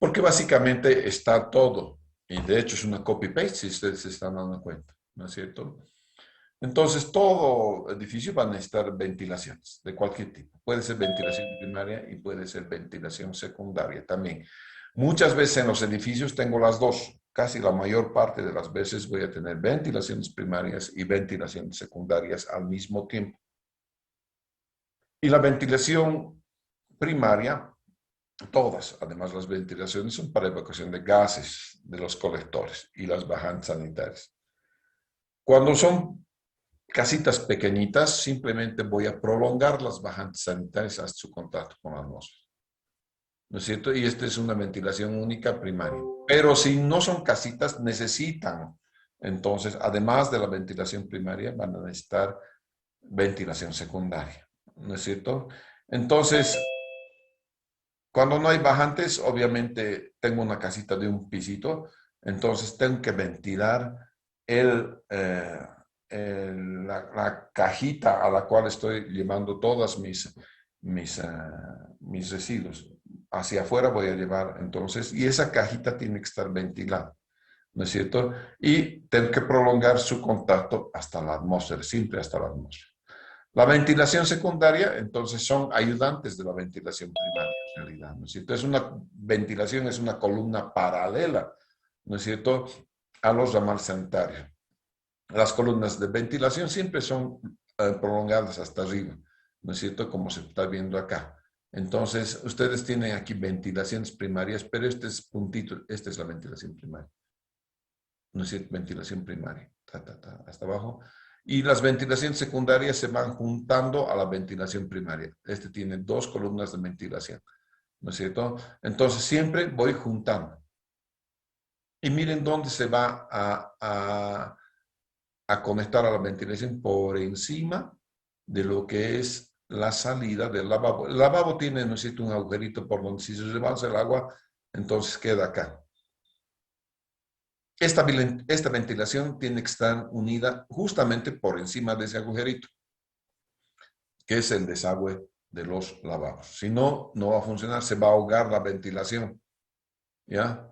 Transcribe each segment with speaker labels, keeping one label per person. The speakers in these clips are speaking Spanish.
Speaker 1: Porque básicamente está todo. Y de hecho es una copy-paste, si ustedes se están dando cuenta, ¿no es cierto? Entonces, todo edificio va a necesitar ventilaciones de cualquier tipo. Puede ser ventilación primaria y puede ser ventilación secundaria también. Muchas veces en los edificios tengo las dos. Casi la mayor parte de las veces voy a tener ventilaciones primarias y ventilaciones secundarias al mismo tiempo. Y la ventilación primaria, todas, además las ventilaciones son para evacuación de gases de los colectores y las bajantes sanitarias. Cuando son casitas pequeñitas, simplemente voy a prolongar las bajantes sanitarias hasta su contacto con la atmósfera. ¿No es cierto? Y esta es una ventilación única primaria. Pero si no son casitas, necesitan, entonces, además de la ventilación primaria, van a necesitar ventilación secundaria. ¿No es cierto? Entonces, cuando no hay bajantes, obviamente tengo una casita de un pisito, entonces tengo que ventilar el, la cajita a la cual estoy llevando todas mis residuos. Hacia afuera voy a llevar entonces, y esa cajita tiene que estar ventilada, ¿no es cierto? Y tengo que prolongar su contacto hasta la atmósfera, siempre hasta la atmósfera. La ventilación secundaria, entonces, son ayudantes de la ventilación primaria, en realidad, ¿no es cierto? Es una ventilación, es una columna paralela, ¿no es cierto?, a los ramales sanitarios. Las columnas de ventilación siempre son prolongadas hasta arriba, ¿no es cierto?, como se está viendo acá. Entonces, ustedes tienen aquí ventilaciones primarias, pero este es puntito, esta es la ventilación primaria, ¿no es cierto?, ventilación primaria, hasta abajo. Y las ventilaciones secundarias se van juntando a la ventilación primaria. Este tiene dos columnas de ventilación, ¿no es cierto? Entonces siempre voy juntando. Y miren dónde se va a conectar a la ventilación por encima de lo que es la salida del lavabo. El lavabo tiene, ¿no es cierto?, un agujerito por donde si se rebalsa el agua, entonces queda acá. Esta ventilación tiene que estar unida justamente por encima de ese agujerito, que es el desagüe de los lavabos. Si no, no va a funcionar, se va a ahogar la ventilación, ¿ya?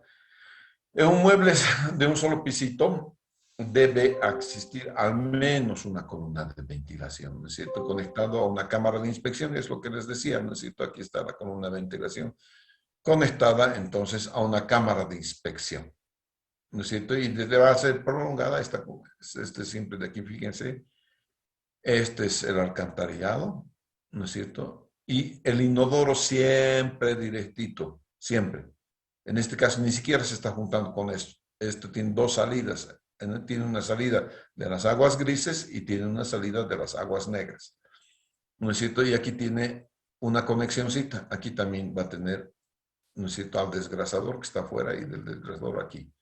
Speaker 1: En un mueble de un solo pisito debe existir al menos una columna de ventilación, ¿no es cierto? Conectado a una cámara de inspección, es lo que les decía, ¿no es cierto? Aquí está la columna de ventilación conectada entonces a una cámara de inspección, ¿no es cierto? Y va a ser prolongada esta, este simple de aquí, fíjense, este es el alcantarillado, ¿no es cierto? Y el inodoro siempre directito, siempre. En este caso ni siquiera se está juntando con esto. Esto tiene dos salidas. Tiene una salida de las aguas grises y tiene una salida de las aguas negras, ¿no es cierto? Y aquí tiene una conexioncita. Aquí también va a tener, ¿no es cierto?, al desgrasador que está afuera y del desgrasador aquí,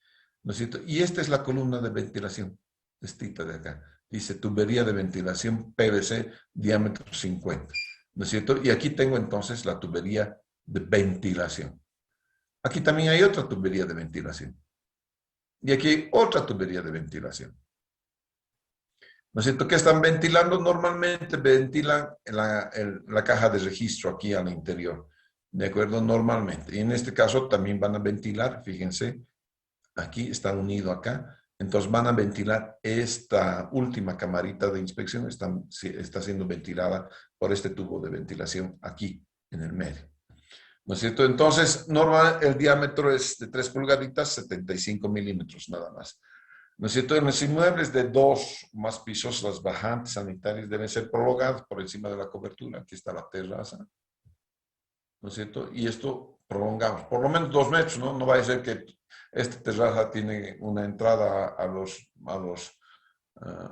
Speaker 1: ¿no es cierto? Y esta es la columna de ventilación, estita de acá. Dice tubería de ventilación PVC diámetro 50, ¿no es cierto? Y aquí tengo entonces la tubería de ventilación. Aquí también hay otra tubería de ventilación. Y aquí hay otra tubería de ventilación. ¿No es cierto? ¿Qué están ventilando? Normalmente ventilan la caja de registro aquí al interior. ¿De acuerdo? Normalmente. Y en este caso también van a ventilar, fíjense, aquí están unidos acá. Entonces van a ventilar esta última camarita de inspección, está siendo ventilada por este tubo de ventilación aquí en el medio. ¿No es cierto? Entonces, normal, el diámetro es de 3 pulgaditas, 75 milímetros nada más. ¿No es cierto? En los inmuebles de 2 o más pisos, las bajantes sanitarias deben ser prolongadas por encima de la cobertura. Aquí está la terraza, ¿no es cierto? Y esto prolongamos, por lo menos 2 metros, ¿no? No va a ser que esta terraza tiene una entrada a los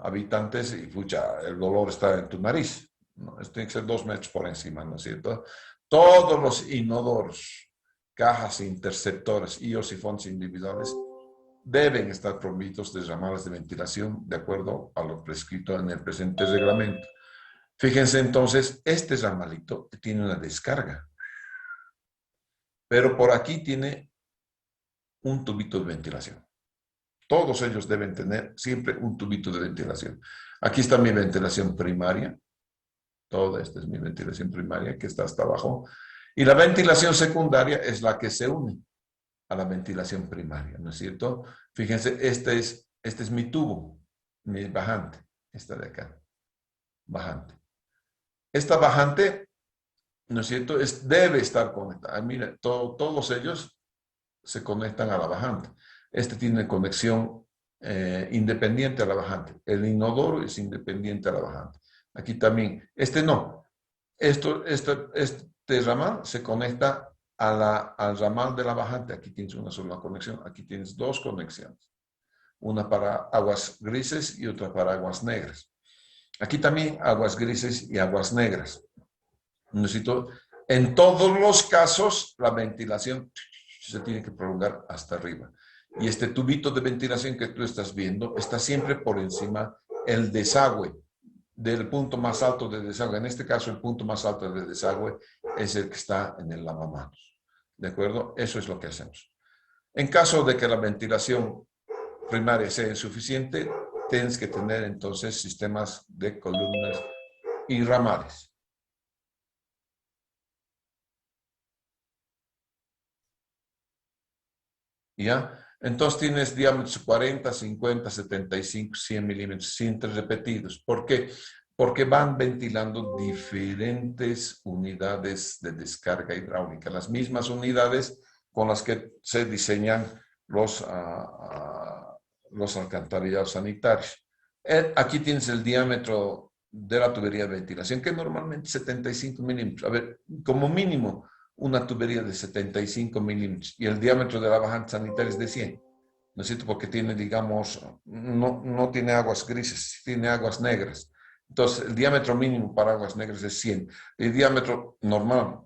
Speaker 1: habitantes y, pucha, el dolor está en tu nariz, ¿no? Esto tiene que ser 2 metros por encima, ¿no es cierto? Todos los inodoros, cajas interceptores y o sifones individuales deben estar provistos de ramales de ventilación de acuerdo a lo prescrito en el presente reglamento. Fíjense entonces, este ramalito tiene una descarga, pero por aquí tiene un tubito de ventilación. Todos ellos deben tener siempre un tubito de ventilación. Aquí está mi ventilación primaria. Toda esta es mi ventilación primaria que está hasta abajo. Y la ventilación secundaria es la que se une. a la ventilación primaria, ¿no es cierto? Fíjense, este es mi tubo, mi bajante, esta de acá, bajante. Esta bajante, ¿no es cierto? Debe estar conectada. Mira, todos ellos se conectan a la bajante. Este tiene conexión independiente a la bajante. El inodoro es independiente a la bajante. Aquí también. Este no. Este ramal se conecta al ramal de la bajante. Aquí tienes una sola conexión. Aquí tienes dos conexiones. Una para aguas grises y otra para aguas negras. Aquí también aguas grises y aguas negras. Necesito, en todos los casos, la ventilación se tiene que prolongar hasta arriba. Y este tubito de ventilación que tú estás viendo está siempre por encima el desagüe, del punto más alto de desagüe. En este caso, el punto más alto de desagüe es el que está en el lavamanos. ¿De acuerdo? Eso es lo que hacemos. En caso de que la ventilación primaria sea insuficiente, tienes que tener entonces sistemas de columnas y ramales. ¿Ya? Entonces tienes diámetros 40, 50, 75, 100 milímetros, siempre repetidos. ¿Por qué? Porque van ventilando diferentes unidades de descarga hidráulica, las mismas unidades con las que se diseñan los alcantarillados sanitarios. Aquí tienes el diámetro de la tubería de ventilación, que normalmente es 75 milímetros. A ver, como mínimo, una tubería de 75 milímetros y el diámetro de la bajante sanitaria es de 100. ¿No es cierto? Porque tiene, digamos, no tiene aguas grises, tiene aguas negras. Entonces, el diámetro mínimo para aguas negras es 100. El diámetro normal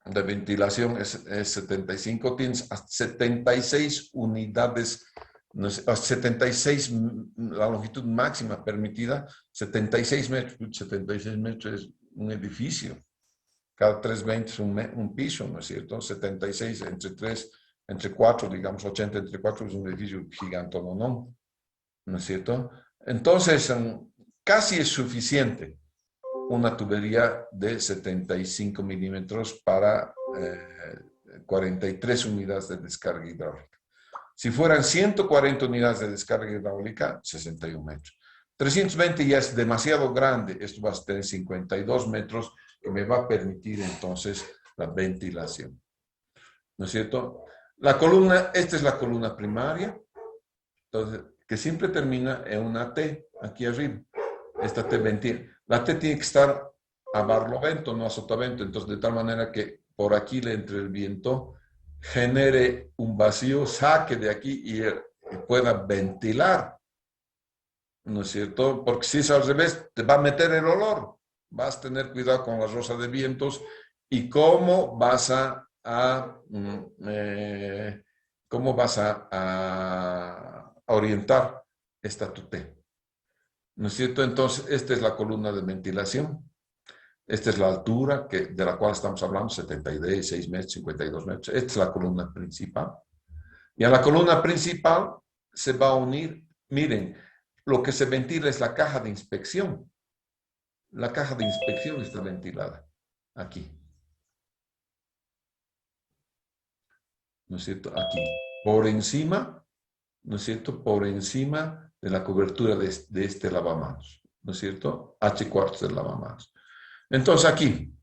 Speaker 1: de ventilación es 75. Tienes hasta 76 unidades, no sé, 76, la longitud máxima permitida, 76 metros. 76 metros es un edificio. Cada 320 es un piso, ¿no es cierto? 76 entre 4, digamos 80 entre 4 es un edificio gigante, ¿no es cierto? Entonces, casi es suficiente una tubería de 75 milímetros para 43 unidades de descarga hidráulica. Si fueran 140 unidades de descarga hidráulica, 61 metros. 320 ya es demasiado grande, esto va a tener 52 metros, que me va a permitir entonces la ventilación. ¿No es cierto? La columna, esta es la columna primaria, entonces, que siempre termina en una T, aquí arriba. Esta T ventila. La T tiene que estar a barlovento, no a sotavento, entonces de tal manera que por aquí le entre el viento, genere un vacío, saque de aquí y pueda ventilar, ¿no es cierto? Porque si es al revés, te va a meter el olor. Vas a tener cuidado con la rosa de vientos y cómo vas a orientar esta tu T. ¿No es cierto? Entonces, esta es la columna de ventilación. Esta es la altura de la cual estamos hablando, 76 metros, 52 metros. Esta es la columna principal. Y a la columna principal se va a unir, miren, lo que se ventila es la caja de inspección. La caja de inspección está ventilada aquí. ¿No es cierto? Aquí. Por encima, ¿no es cierto? Por encima de la cobertura de este lavamanos. ¿No es cierto? H cuartos del lavamanos. Entonces aquí,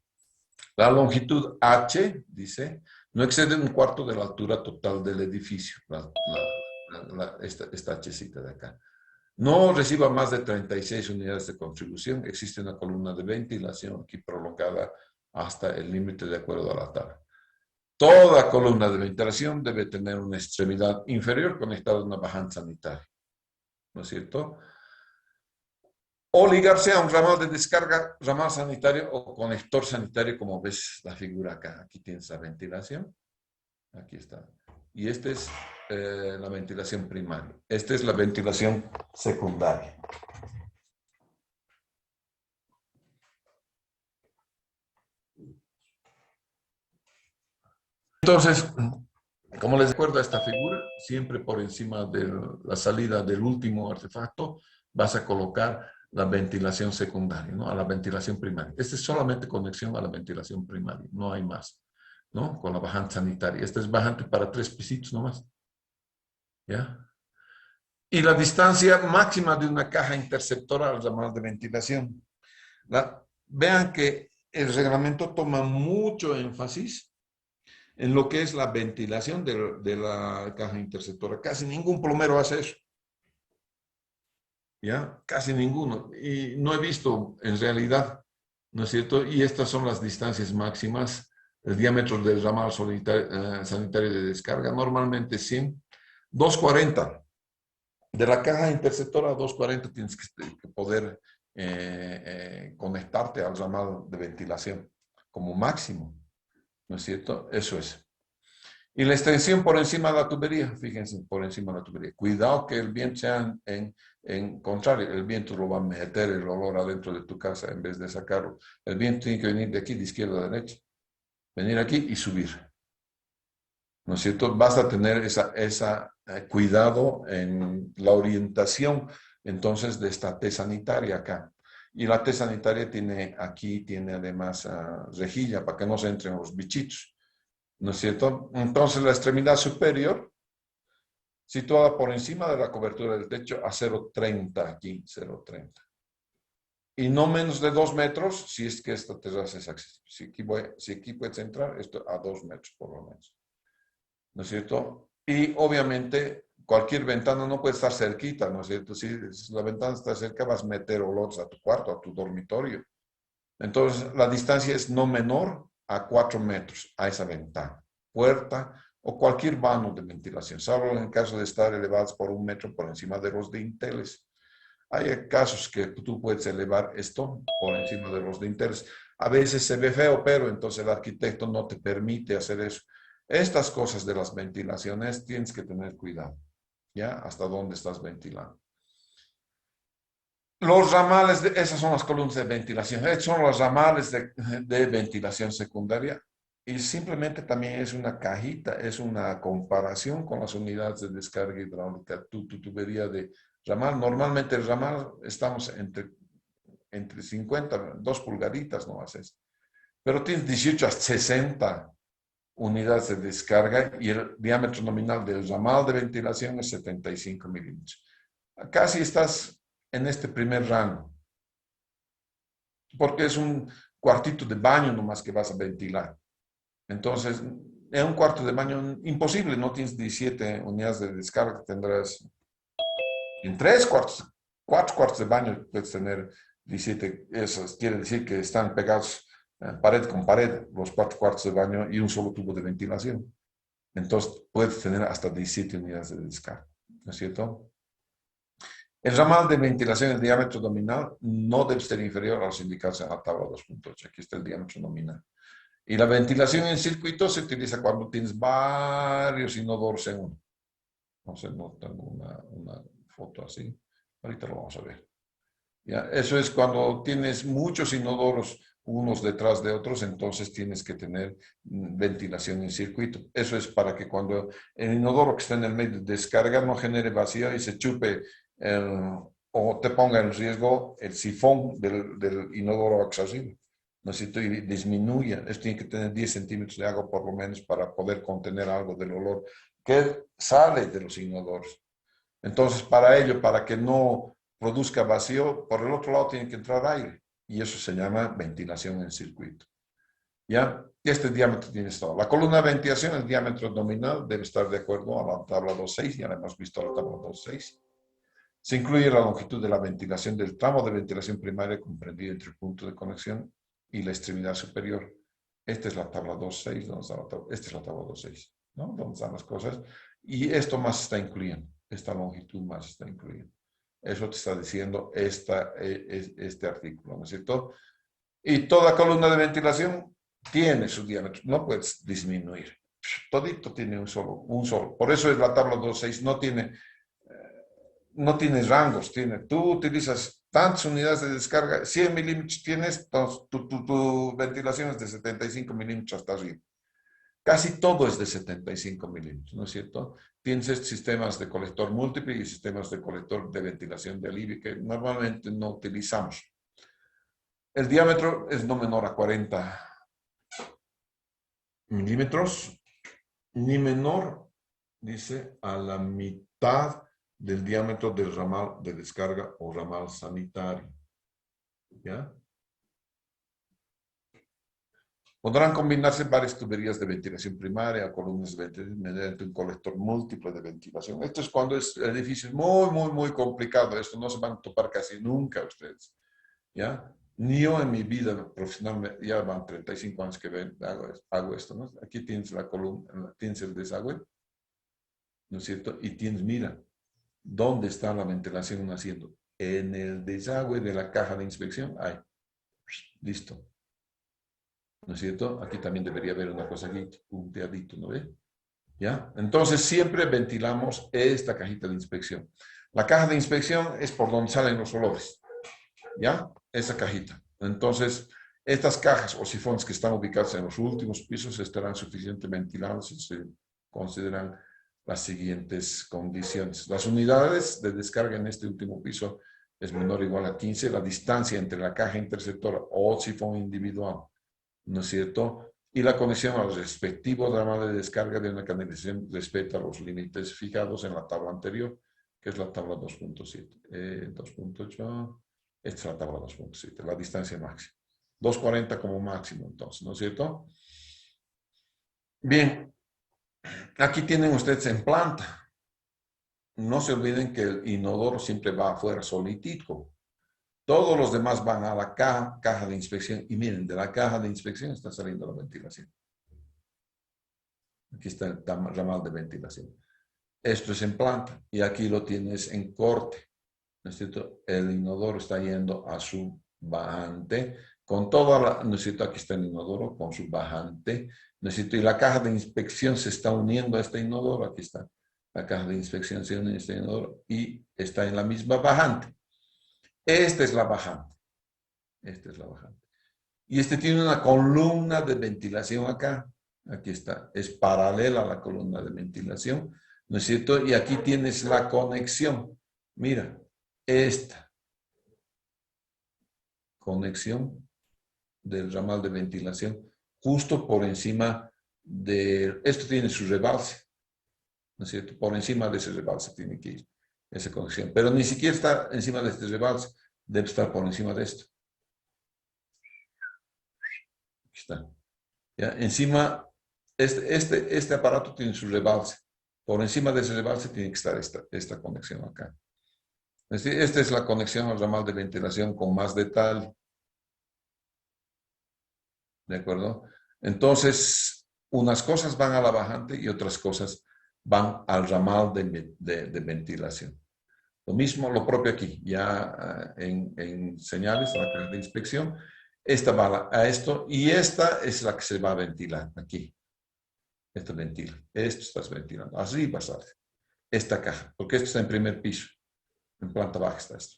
Speaker 1: la longitud H, dice, no excede un cuarto de la altura total del edificio. Esta Hcita de acá. No reciba más de 36 unidades de contribución. Existe una columna de ventilación aquí prolongada hasta el límite de acuerdo a la tabla. Toda columna de ventilación debe tener una extremidad inferior conectada a una bajante sanitaria. ¿No es cierto? O ligarse a un ramal de descarga, ramal sanitario o conector sanitario, como ves la figura acá. Aquí tienes la ventilación. Aquí está. Y esta es la ventilación primaria. Esta es la ventilación secundaria. Entonces, como les recuerdo a esta figura, siempre por encima de la salida del último artefacto vas a colocar la ventilación secundaria, ¿no? A la ventilación primaria. Esta es solamente conexión a la ventilación primaria, no hay más. ¿no? Con la bajante sanitaria. Esta es bajante para 3 pisitos nomás. ¿Ya? Y la distancia máxima de una caja interceptora al ramal de ventilación. Vean que el reglamento toma mucho énfasis en lo que es la ventilación de la caja interceptora. Casi ningún plomero hace eso. ¿Ya? Casi ninguno. Y no he visto en realidad, ¿no es cierto? Y estas son las distancias máximas. El diámetro del ramal sanitario de descarga, normalmente 100, 240. De la caja interceptora a 240 tienes que poder conectarte al ramal de ventilación como máximo, ¿no es cierto? Eso es. Y la extensión por encima de la tubería, fíjense, por encima de la tubería. Cuidado que el viento sea en contrario, el viento lo va a meter el olor adentro de tu casa en vez de sacarlo. El viento tiene que venir de aquí, de izquierda a derecha. Venir aquí y subir. ¿No es cierto? Basta tener esa cuidado en la orientación, entonces, de esta T sanitaria acá. Y la T sanitaria tiene además rejilla para que no se entren los bichitos. ¿No es cierto? Entonces, la extremidad superior, situada por encima de la cobertura del techo, a 0,30 aquí, 0,30. Y no menos de 2 metros, si es que esta terraza es accesible. Si aquí puedes entrar, esto a 2 metros por lo menos. ¿No es cierto? Y obviamente cualquier ventana no puede estar cerquita, ¿no es cierto? Si la ventana está cerca, vas a meter olores a tu cuarto, a tu dormitorio. Entonces, la distancia es no menor a 4 metros a esa ventana, puerta o cualquier vano de ventilación, salvo en el caso de estar elevados por 1 metro por encima de los dinteles. Hay casos que tú puedes elevar esto por encima de los dinteles. A veces se ve feo, pero entonces el arquitecto no te permite hacer eso. Estas cosas de las ventilaciones tienes que tener cuidado, ¿ya? Hasta dónde estás ventilando. Los ramales, esas son las columnas de ventilación. Estos son los ramales de ventilación secundaria. Y simplemente también es una cajita, es una comparación con las unidades de descarga hidráulica. Tu tubería de ramal, normalmente el ramal estamos entre 50, 2 pulgaditas, no haces. Pero tienes 18 a 60 unidades de descarga y el diámetro nominal del ramal de ventilación es 75 milímetros. Casi estás en este primer rango, porque es un cuartito de baño nomás que vas a ventilar. Entonces, en un cuarto de baño imposible, no tienes 17 unidades de descarga, tendrás en 4 cuartos de baño puedes tener 17, eso quiere decir que están pegados pared con pared los 4 cuartos de baño y un solo tubo de ventilación. Entonces, puedes tener hasta 17 unidades de descarga, ¿no es cierto? El ramal de ventilación, el diámetro nominal, no debe ser inferior a los indicados en la tabla 2.8. Aquí está el diámetro nominal. Y la ventilación en circuito se utiliza cuando tienes varios inodoros en uno. No sé, no tengo una foto así. Ahorita lo vamos a ver. ¿Ya? Eso es cuando tienes muchos inodoros unos detrás de otros, entonces tienes que tener ventilación en circuito. Eso es para que cuando el inodoro que está en el medio de descarga no genere vacío y se chupe o te ponga en riesgo el sifón del inodoro accesible. Necesito disminuya. Esto tiene que tener 10 centímetros de agua por lo menos para poder contener algo del olor que sale de los inodoros. Entonces, para ello, para que no produzca vacío, por el otro lado tiene que entrar aire. Y eso se llama ventilación en circuito. ¿Ya? Y este diámetro tiene todo. La columna de ventilación, el diámetro nominal, debe estar de acuerdo a la tabla 2.6. Ya la hemos visto la tabla 2.6. Se incluye la longitud de la ventilación del tramo de ventilación primaria comprendido entre el punto de conexión y la extremidad superior. Esta es la tabla 2.6. Esta es la tabla 2.6, ¿no? Donde están las cosas. Y esto más está incluyendo. Esta longitud más está incluyendo. Eso te está diciendo este artículo, ¿no es cierto? Y toda columna de ventilación tiene su diámetro. No puedes disminuir. Todito tiene un solo. Por eso es la tabla 2.6. No tiene rangos. Tú utilizas tantas unidades de descarga. 100 milímetros tienes, tu ventilación es de 75 milímetros hasta arriba. Casi todo es de 75 milímetros, ¿no es cierto? Tienes sistemas de colector múltiple y sistemas de colector de ventilación de alivio que normalmente no utilizamos. El diámetro es no menor a 40 milímetros, ni menor, dice, a la mitad del diámetro del ramal de descarga o ramal sanitario. ¿Ya? Podrán combinarse varias tuberías de ventilación primaria, columnas de ventilación mediante un colector múltiple de ventilación. Esto es cuando el edificio es muy complicado. Esto no se van a topar casi nunca ustedes. ¿Ya? Ni yo en mi vida profesional, ya van 35 años que hago esto, ¿no? Aquí tienes la columna, tienes el desagüe, ¿no es cierto? Y tienes, mira, ¿dónde está la ventilación haciendo? En el desagüe de la caja de inspección. Ahí, listo. ¿No es cierto? Aquí también debería haber una cosa aquí, punteadito, ¿no ve? ¿Ya? Entonces siempre ventilamos esta cajita de inspección. La caja de inspección es por donde salen los olores. ¿Ya? Esa cajita. Entonces, estas cajas o sifones que están ubicados en los últimos pisos estarán suficientemente ventilados si se consideran las siguientes condiciones. Las unidades de descarga en este último piso es menor o igual a 15. La distancia entre la caja interceptora o sifón individual, ¿no es cierto? Y la conexión a los respectivos ramales de descarga de una canalización respecto a los límites fijados en la tabla anterior, que es la tabla 2.7. 2.8. Esta es la tabla 2.7, la distancia máxima. 240 como máximo, entonces, ¿no es cierto? Bien, aquí tienen ustedes en planta. No se olviden que el inodoro siempre va afuera solitico. Todos los demás van a la caja de inspección. Y miren, de la caja de inspección está saliendo la ventilación. Aquí está el ramal de ventilación. Esto es en planta y aquí lo tienes en corte. ¿No es cierto? El inodoro está yendo a su bajante. Con toda la, ¿no es cierto? Aquí está el inodoro con su bajante. ¿No es cierto? Y la caja de inspección se está uniendo a este inodoro. Aquí está. La caja de inspección se une a este inodoro y está en la misma bajante. Esta es la bajante. Esta es la bajante. Y este tiene una columna de ventilación acá. Aquí está. Es paralela a la columna de ventilación. ¿No es cierto? Y aquí tienes la conexión. Mira, esta conexión del ramal de ventilación justo por encima de... Esto tiene su rebalse. ¿No es cierto? Por encima de ese rebalse tiene que ir esa conexión. Pero ni siquiera está encima de este rebalse. Debe estar por encima de esto. Aquí está. ¿Ya? Encima, este aparato tiene su rebalse. Por encima de ese rebalse tiene que estar esta conexión acá. Es decir, esta es la conexión al ramal de ventilación con más detalle. ¿De acuerdo? Entonces, unas cosas van a la bajante y otras cosas van al ramal de ventilación. Lo mismo, lo propio aquí, ya en señales, la caja de inspección. Esta va a esto y esta es la que se va a ventilar aquí. Esto ventila. Esto estás ventilando. Arriba sale esta caja, porque esto está en primer piso. En planta baja está esto.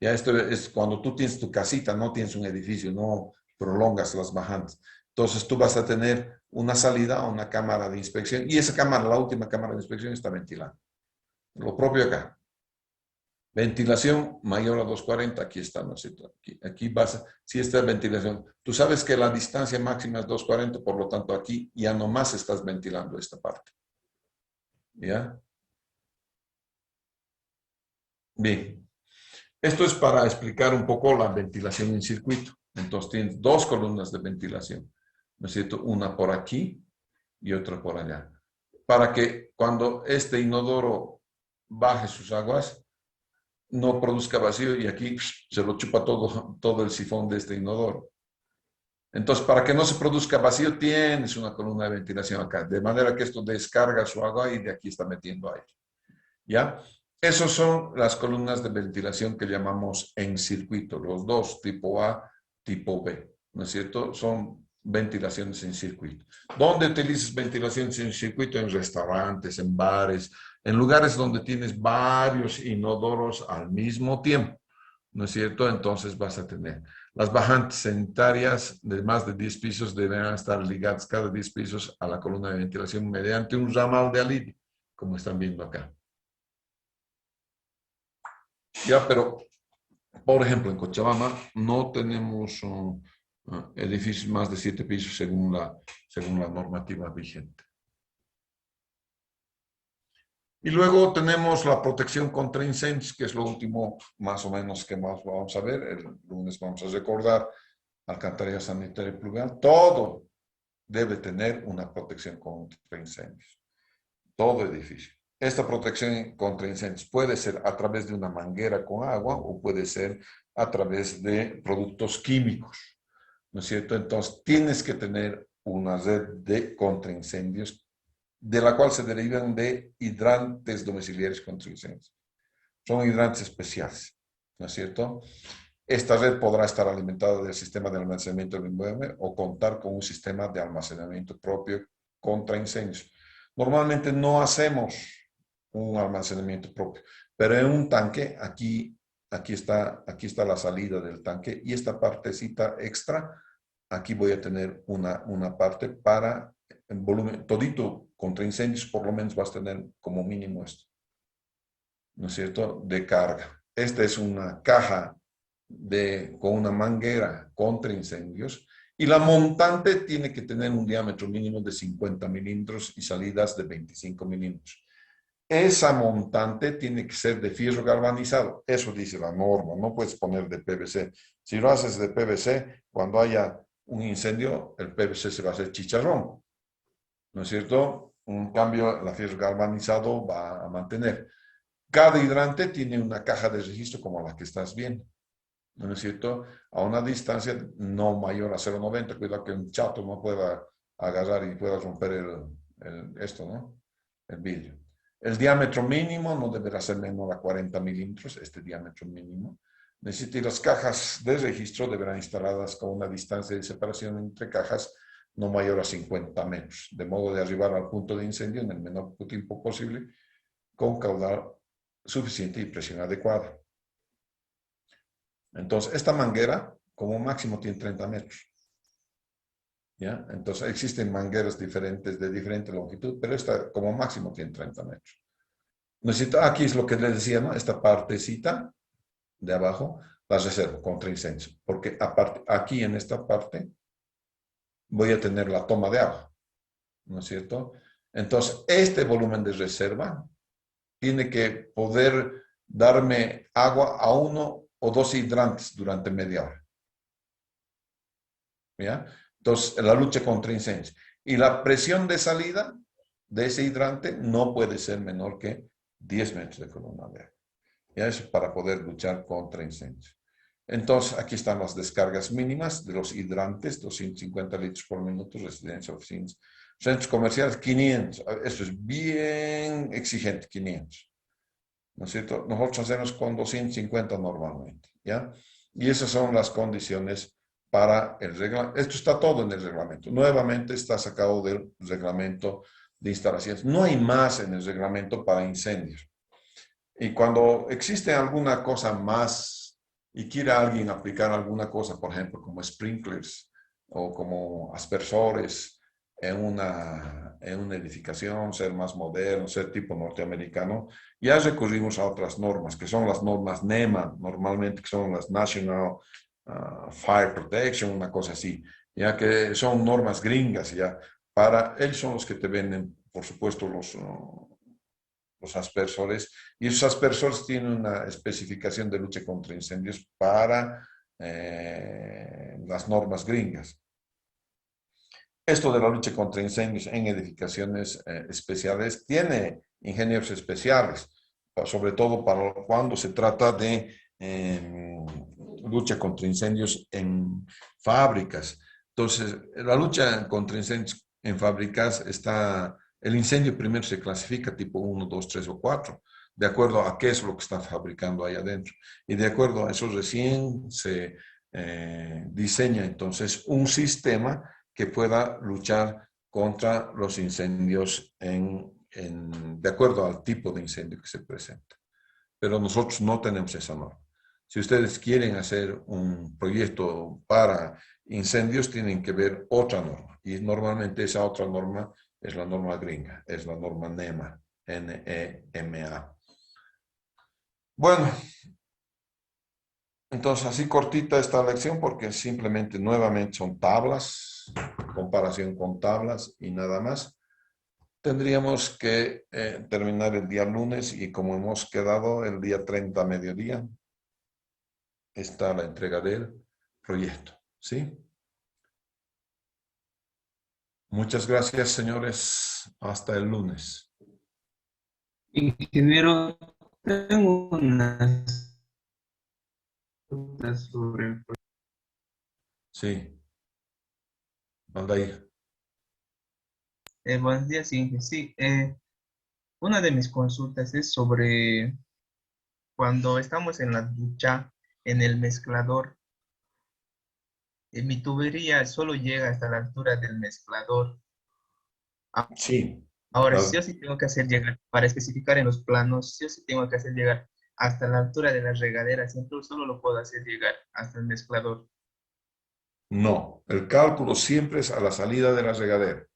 Speaker 1: Ya esto es cuando tú tienes tu casita, no tienes un edificio, no prolongas las bajantes. Entonces tú vas a tener una salida a una cámara de inspección y esa cámara, la última cámara de inspección, está ventilada. Lo propio acá. Ventilación mayor a 240, aquí está, ¿no es cierto? Aquí vas, si esta ventilación, tú sabes que la distancia máxima es 240, por lo tanto aquí ya nomás estás ventilando esta parte. ¿Ya? Bien. Esto es para explicar un poco la ventilación en circuito. Entonces tienes dos columnas de ventilación, ¿no es cierto? Una por aquí y otra por allá. Para que cuando este inodoro baje sus aguas, no produzca vacío y aquí se lo chupa todo el sifón de este inodoro. Entonces, para que no se produzca vacío, tienes una columna de ventilación acá, de manera que esto descarga su agua y de aquí está metiendo aire. ¿Ya? Esas son las columnas de ventilación que llamamos en circuito, los dos, tipo A, tipo B, ¿no es cierto? Son ventilaciones en circuito. ¿Dónde utilizas ventilaciones en circuito? En restaurantes, en bares, en lugares donde tienes varios inodoros al mismo tiempo, ¿no es cierto? Entonces vas a tener las bajantes sanitarias de más de 10 pisos deberán estar ligadas cada 10 pisos a la columna de ventilación mediante un ramal de alivio, como están viendo acá. Ya, pero, por ejemplo, en Cochabamba no tenemos edificios más de 7 pisos según la normativa vigente. Y luego tenemos la protección contra incendios, que es lo último más o menos que más vamos a ver. El lunes vamos a recordar alcantarilla sanitaria y pluvial. Todo debe tener una protección contra incendios. Todo edificio. Esta protección contra incendios puede ser a través de una manguera con agua o puede ser a través de productos químicos, ¿no es cierto? Entonces, tienes que tener una red de contraincendios de la cual se derivan de hidrantes domiciliarios contra incendios. Son hidrantes especiales, ¿no es cierto? Esta red podrá estar alimentada del sistema de almacenamiento del inmueble o contar con un sistema de almacenamiento propio contra incendios. Normalmente no hacemos un almacenamiento propio, pero en un tanque, aquí está la salida del tanque y esta partecita extra, aquí voy a tener una parte para el volumen, todito contra incendios, por lo menos vas a tener como mínimo esto, ¿no es cierto?, de carga. Esta es una caja con una manguera contra incendios y la montante tiene que tener un diámetro mínimo de 50 milímetros y salidas de 25 milímetros. Esa montante tiene que ser de fierro galvanizado. Eso dice la norma. No puedes poner de PVC. Si lo haces de PVC, cuando haya un incendio, el PVC se va a hacer chicharrón, ¿no es cierto? En cambio, la fierro galvanizado va a mantener. Cada hidrante tiene una caja de registro como la que estás viendo, ¿no es cierto? A una distancia no mayor a 0,90. Cuidado que un chato no pueda agarrar y pueda romper esto, ¿no? El vidrio. El diámetro mínimo no deberá ser menor a 40 milímetros, este diámetro mínimo. Y las cajas de registro deberán instaladas con una distancia de separación entre cajas no mayor a 50 metros, de modo de arribar al punto de incendio en el menor tiempo posible, con caudal suficiente y presión adecuada. Entonces, esta manguera como máximo tiene 30 metros. ¿Ya? Entonces, existen mangueras diferentes de diferente longitud, pero esta como máximo tiene 30 metros. Aquí es lo que les decía, ¿no? Esta partecita de abajo la reservo contra incendios, porque aparte, aquí en esta parte voy a tener la toma de agua, ¿no es cierto? Entonces, este volumen de reserva tiene que poder darme agua a 1 o 2 hidrantes durante media hora. ¿Ya? Entonces, la lucha contra incendios. Y la presión de salida de ese hidrante no puede ser menor que 10 metros de columna de agua. ¿Ya? Eso para poder luchar contra incendios. Entonces, aquí están las descargas mínimas de los hidrantes, 250 litros por minuto, residencias, oficinas, centros comerciales, 500. Eso es bien exigente, 500. ¿No es cierto? Nosotros hacemos con 250 normalmente, ¿ya? Y esas son las condiciones para el reglamento. Esto está todo en el reglamento. Nuevamente está sacado del reglamento de instalaciones. No hay más en el reglamento para incendios. Y cuando existe alguna cosa más y quiere alguien aplicar alguna cosa, por ejemplo, como sprinklers o como aspersores en una edificación, ser más moderno, ser tipo norteamericano, ya recurrimos a otras normas, que son las normas NEMA, normalmente que son las National Fire Protection, una cosa así, ya que son normas gringas, ya. Ellos son los que te venden, por supuesto, los aspersores, y esos aspersores tienen una especificación de lucha contra incendios para las normas gringas. Esto de la lucha contra incendios en edificaciones especiales tiene ingenieros especiales, sobre todo para cuando se trata de lucha contra incendios en fábricas. Entonces, la lucha contra incendios en fábricas el incendio primero se clasifica tipo 1, 2, 3 o 4, de acuerdo a qué es lo que está fabricando ahí adentro. Y de acuerdo a eso recién se diseña entonces un sistema que pueda luchar contra los incendios de acuerdo al tipo de incendio que se presenta. Pero nosotros no tenemos esa norma. Si ustedes quieren hacer un proyecto para incendios, tienen que ver otra norma. Y normalmente esa otra norma es la norma gringa, es la norma NEMA, NEMA. Bueno, Entonces, así cortita esta lección porque simplemente nuevamente son tablas, comparación con tablas y nada más. Tendríamos que terminar el día lunes y como hemos quedado el día 30 a mediodía, está la entrega del proyecto, ¿sí? Muchas gracias, señores. Hasta el lunes.
Speaker 2: Ingeniero, tengo unas dudas sobre el
Speaker 1: Sí, manda ahí.
Speaker 2: buenos días, Inge. Sí, una de mis consultas es sobre cuando estamos en la ducha, en el mezclador, mi tubería solo llega hasta la altura del mezclador.
Speaker 1: Sí,
Speaker 2: Ahora, sí
Speaker 1: la-
Speaker 2: o sí tengo que hacer llegar, para especificar en los planos, sí o sí tengo que hacer llegar hasta la altura de las regaderas, siempre solo lo puedo hacer llegar hasta el mezclador.
Speaker 1: no. El cálculo siempre es a la salida de la regadera.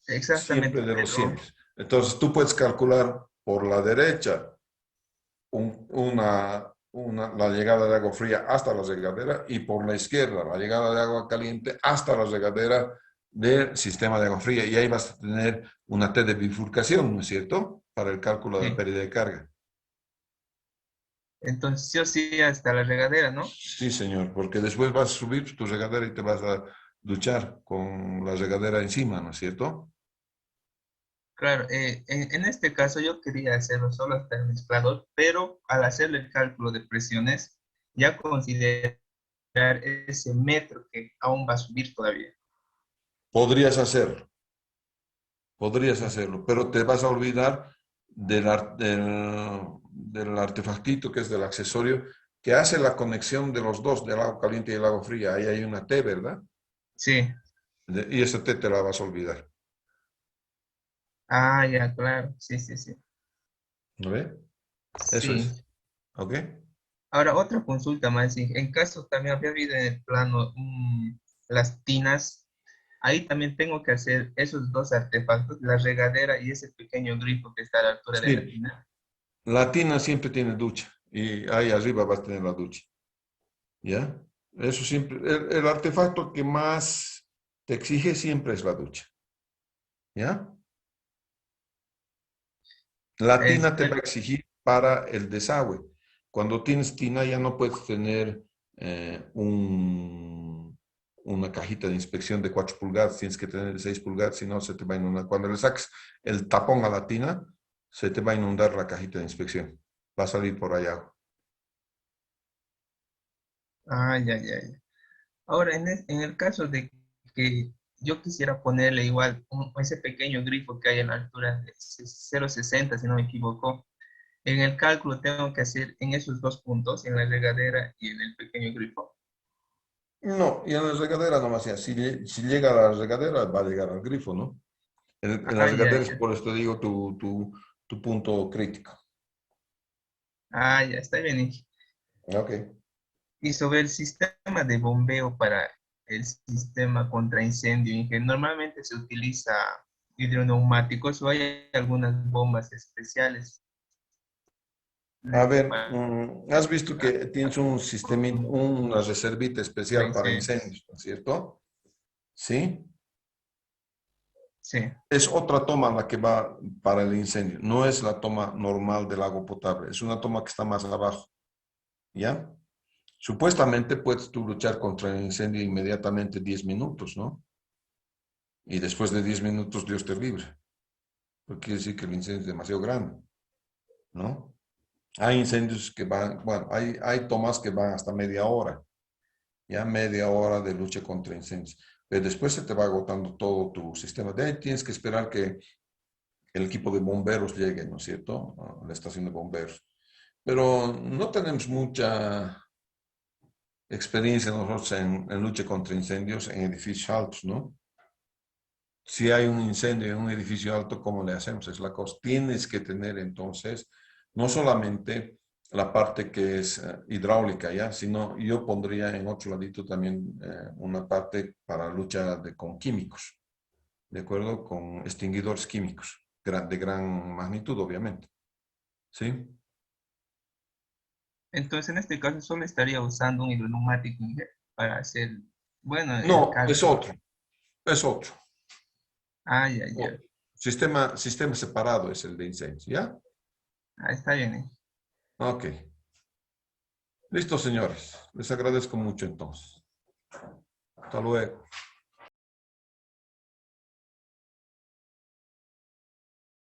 Speaker 1: Siempre
Speaker 2: Exactamente,
Speaker 1: de los
Speaker 2: pero
Speaker 1: siempre. Entonces, tú puedes calcular por la derecha la llegada de agua fría hasta la regadera y por la izquierda la llegada de agua caliente hasta la regadera del sistema de agua fría. Y ahí vas a tener una T de bifurcación, ¿no es cierto? Para el cálculo de la
Speaker 2: sí.
Speaker 1: pérdida de carga.
Speaker 2: Entonces, sí o sí hasta la regadera, ¿no?
Speaker 1: Sí, señor, porque después vas a subir tu regadera y te vas a duchar con la regadera encima, ¿no es cierto?
Speaker 2: Claro, en este caso yo quería hacerlo solo hasta el mezclador, pero al hacerle el cálculo de presiones, ya considerar ese metro que aún va a subir todavía.
Speaker 1: Podrías hacerlo, podrías hacerlo, pero te vas a olvidar del artefactito que es del accesorio que hace la conexión de los dos, del agua caliente y el agua fría. Ahí hay una T, ¿verdad?
Speaker 2: Sí,
Speaker 1: Y esa T te la vas a olvidar.
Speaker 2: ah, ya, claro, sí, sí, sí.
Speaker 1: ¿No ve? Eso
Speaker 2: Sí.
Speaker 1: es. ¿Ok?
Speaker 2: Ahora, otra consulta más. En caso también había habido en el plano las tinas, ahí también tengo que hacer esos dos artefactos, la regadera y ese pequeño grifo que está a la altura de la
Speaker 1: Sí,
Speaker 2: tina.
Speaker 1: la tina siempre tiene ducha y ahí arriba vas a tener la ducha. ¿Ya? Eso siempre, el artefacto que más te exige siempre es la ducha. ¿Ya? La
Speaker 2: Es,
Speaker 1: tina te va a exigir para el desagüe. Cuando tienes tina ya no puedes tener una cajita de inspección de 4 pulgadas, tienes que tener de 6 pulgadas, si no se te va a inundar. Cuando le saques el tapón a la tina, se te va a inundar la cajita de inspección. Va a salir por allá.
Speaker 2: ah, ya, ya, ya. Ahora, en el caso de que yo quisiera ponerle igual ese pequeño grifo que hay a la altura de 0,60, si no me equivoco, en el cálculo tengo que hacer en esos dos puntos, en la regadera y en el pequeño grifo.
Speaker 1: No, y en la regadera nomás ya. Si llega a la regadera, va a llegar al grifo, ¿no? En la
Speaker 2: Ah, ya,
Speaker 1: regadera es
Speaker 2: ya.
Speaker 1: por esto digo tu punto crítico.
Speaker 2: Ah, ya, está bien.
Speaker 1: Ok.
Speaker 2: Y sobre el sistema de bombeo para el sistema contra incendio, Inge, normalmente se utiliza hidroneumáticos o hay algunas bombas especiales.
Speaker 1: A ver,
Speaker 2: Para
Speaker 1: has visto que tienes un sistema, una reservita especial para
Speaker 2: incendios.
Speaker 1: incendios, ¿no es cierto? Sí.
Speaker 2: Sí.
Speaker 1: Es otra toma la que va para el incendio. No es la toma normal del agua potable. Es una toma que está más abajo. ¿Ya? Supuestamente puedes tú luchar contra el incendio inmediatamente 10 minutos, ¿no? Y después de 10 minutos Dios te libre. Porque quiere decir que el incendio es demasiado grande, ¿no? Hay incendios que van, bueno, hay tomas que van hasta media hora, ya media hora de lucha contra incendios. Pero después se te va agotando todo tu sistema. De ahí tienes que esperar que el equipo de bomberos llegue, ¿no es cierto? A la estación de bomberos. Pero no tenemos mucha experiencia nosotros en lucha contra incendios en edificios altos, ¿no? Si hay un incendio en un edificio alto, ¿cómo le hacemos? Es la cosa. Tienes que tener entonces no solamente la parte que es hidráulica, ¿ya? Sino yo pondría en otro ladito también una parte para lucha con químicos, ¿de acuerdo? Con extinguidores químicos, de gran magnitud, obviamente, ¿sí?
Speaker 2: Entonces, en este caso, solo estaría usando un hidroneumático para hacer, bueno, el
Speaker 1: No, es
Speaker 2: cálculo.
Speaker 1: otro, es otro.
Speaker 2: Ah, ya, ya.
Speaker 1: Otro. Sistema separado es el de incendio, ¿ya?
Speaker 2: Ah, está bien.
Speaker 1: Ok. Listo, señores. Les agradezco mucho entonces. Hasta luego.